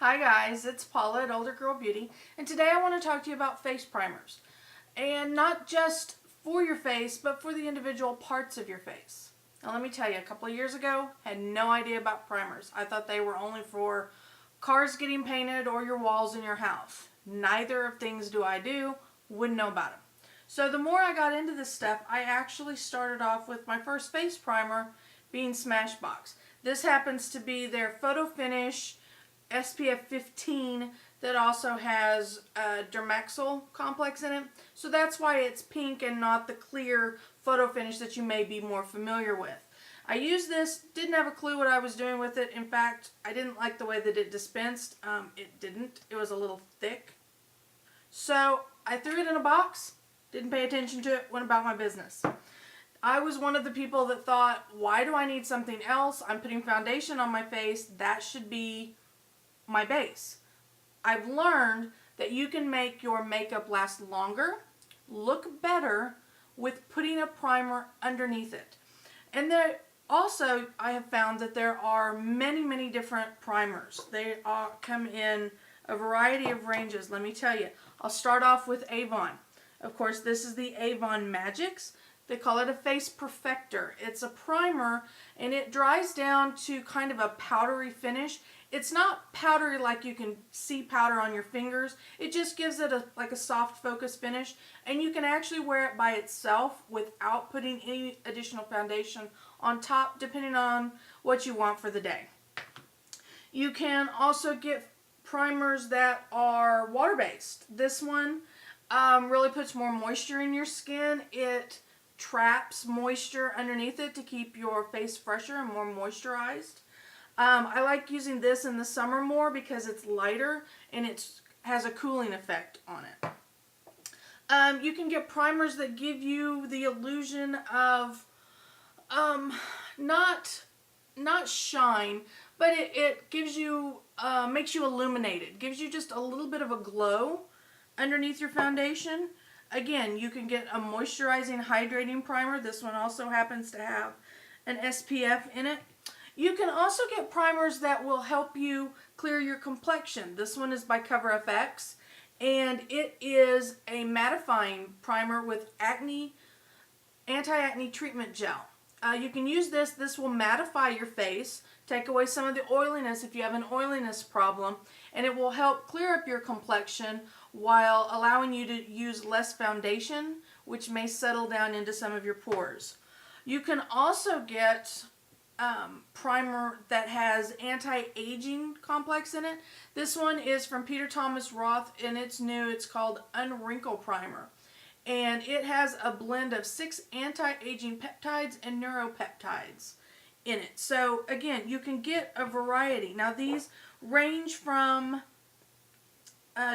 Hi guys, it's Paula at Older Girl Beauty, and today I want to talk to you about face primers. And not just for your face, but for the individual parts of your face. Now let me tell you, a couple of years ago, I had no idea about primers. I thought they were only for cars getting painted or your walls in your house. Neither of things do I do, wouldn't know about them. So the more I got into this stuff, I actually started off with my first face primer being Smashbox. This happens to be their Photo Finish SPF 15 that also has Dermaxyl complex in it. So that's why it's pink and not the clear Photo Finish that you may be more familiar with. I used this, didn't have a clue what I was doing with it. In fact, I didn't like the way that it dispensed. It was a little thick. So I threw it in a box, didn't pay attention to it, went about my business. I was one of the people that thought, why do I need something else? I'm putting foundation on my face, that should be my base. I've learned that you can make your makeup last longer, look better with putting a primer underneath it. And there also, I have found that there are many different primers. They come in a variety of ranges. Let me tell you, I'll start off with Avon. Of course, this is the Avon Magics. They call it a face perfector. It's a primer and it dries down to kind of a powdery finish. It's not powdery like you can see powder on your fingers. It just gives it like a soft focus finish, and you can actually wear it by itself without putting any additional foundation on top, depending on what you want for the day. You can also get primers that are water-based. This one really puts more moisture in your skin. It traps moisture underneath it to keep your face fresher and more moisturized. I like using this in the summer more because it's lighter and it has a cooling effect on it. You can get primers that give you the illusion of not shine, but it gives you makes you illuminated, gives you just a little bit of a glow underneath your foundation. Again, you can get a moisturizing hydrating primer. This one also happens to have an SPF in it. You can also get primers that will help you clear your complexion. This one is by CoverFX, and it is a mattifying primer with anti-acne treatment gel. You can use this. This will mattify your face, take away some of the oiliness if you have an oiliness problem, and it will help clear up your complexion while allowing you to use less foundation, which may settle down into some of your pores. You can also get primer that has anti-aging complex in it. This one is from Peter Thomas Roth and it's new. It's called Unwrinkle Primer. And it has a blend of 6 anti-aging peptides and neuropeptides in it. So again, you can get a variety. Now these range from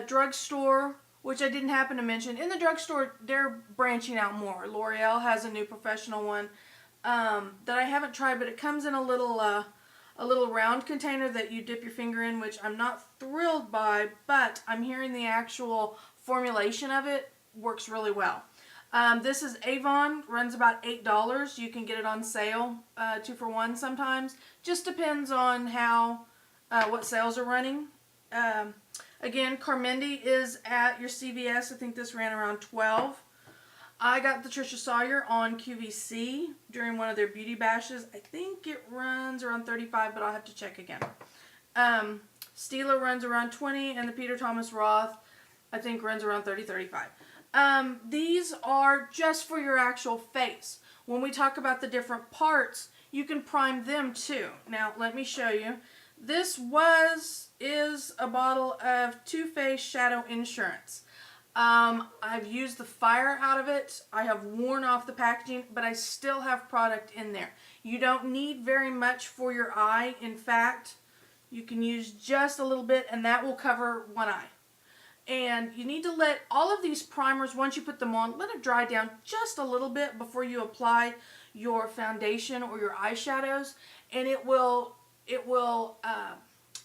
drugstore, which I didn't happen to mention. In the drugstore, they're branching out more. L'Oreal has a new professional one that I haven't tried, but it comes in a little round container that you dip your finger in, which I'm not thrilled by, but I'm hearing the actual formulation of it works really well. This is Avon, runs about $8. You can get it on sale, 2 for 1 sometimes. Just depends on how what sales are running. Again, Carmendi is at your CVS. I think this ran around $12. I got the Trisha Sawyer on QVC during one of their beauty bashes. I think it runs around $35, but I'll have to check again. Stila runs around $20, and the Peter Thomas Roth, I think, runs around $30-$35. These are just for your actual face. When we talk about the different parts, you can prime them too. Now, let me show you. This is a bottle of Too Faced Shadow Insurance. I've used the fire out of it. I have worn off the packaging, but I still have product in there. You don't need very much for your eye. In fact, you can use just a little bit and that will cover one eye. And you need to let all of these primers, once you put them on, let it dry down just a little bit before you apply your foundation or your eyeshadows, and it will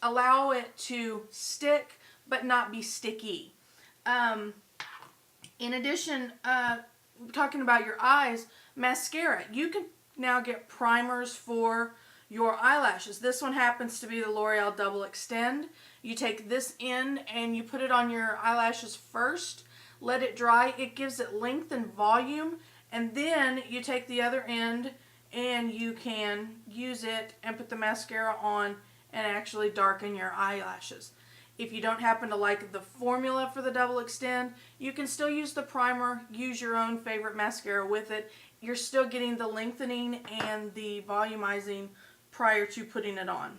allow it to stick but not be sticky. In addition, talking about your eyes, mascara. You can now get primers for your eyelashes. This one happens to be the L'Oreal Double Extend. You take this in and you put it on your eyelashes first. Let it dry. It gives it length and volume. And then you take the other end and you can use it and put the mascara on and actually darken your eyelashes. If you don't happen to like the formula for the Double Extend, you can still use the primer, use your own favorite mascara with it. You're still getting the lengthening and the volumizing prior to putting it on.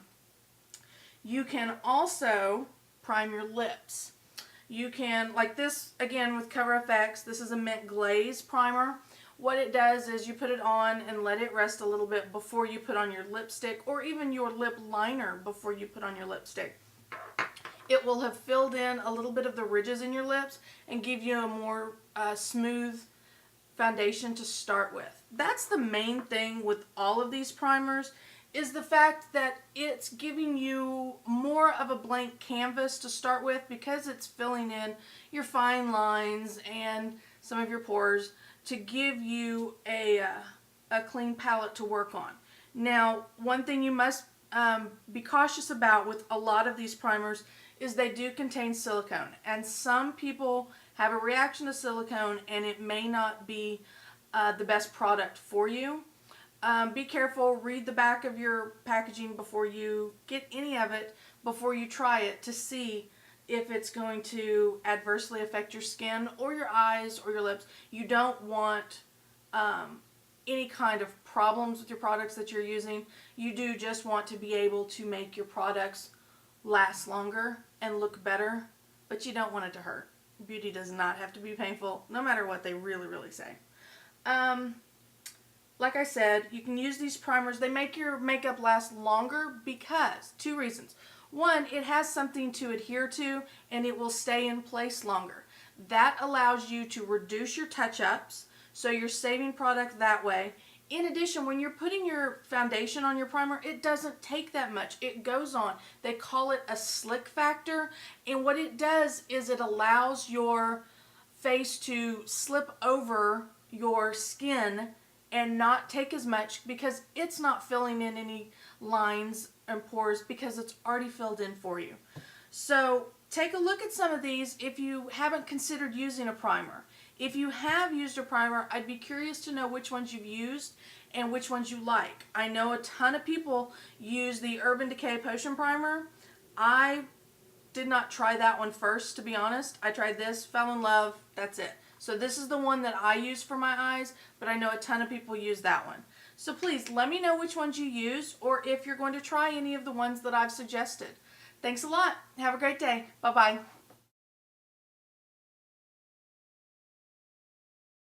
You can also prime your lips. You can, like this, again with Cover FX, this is a mint glaze primer. What it does is you put it on and let it rest a little bit before you put on your lipstick, or even your lip liner before you put on your lipstick. It will have filled in a little bit of the ridges in your lips and give you a more smooth foundation to start with. That's the main thing with all of these primers, is the fact that it's giving you more of a blank canvas to start with, because it's filling in your fine lines and some of your pores to give you a clean palette to work on. Now, one thing you must be cautious about with a lot of these primers is they do contain silicone, and some people have a reaction to silicone and it may not be the best product for you. Be careful, read the back of your packaging before you get any of it, before you try it, to see if it's going to adversely affect your skin or your eyes or your lips. You don't want any kind of problems with your products that you're using. You do just want to be able to make your products last longer and look better, but you don't want it to hurt. Beauty does not have to be painful, no matter what they really say. Like I said, you can use these primers. They make your makeup last longer because, two reasons. One, it has something to adhere to and it will stay in place longer. That allows you to reduce your touch-ups, so you're saving product that way. In addition, when you're putting your foundation on your primer, it doesn't take that much. It goes on. They call it a slick factor, and what it does is it allows your face to slip over your skin and not take as much, because it's not filling in any lines and pores because it's already filled in for you. So take a look at some of these if you haven't considered using a primer. If you have used a primer, I'd be curious to know which ones you've used and which ones you like. I know a ton of people use the Urban Decay Potion Primer. I did not try that one first, to be honest. I tried this, fell in love, that's it. So this is the one that I use for my eyes, but I know a ton of people use that one. So please let me know which ones you use, or if you're going to try any of the ones that I've suggested. Thanks a lot. Have a great day. Bye-bye.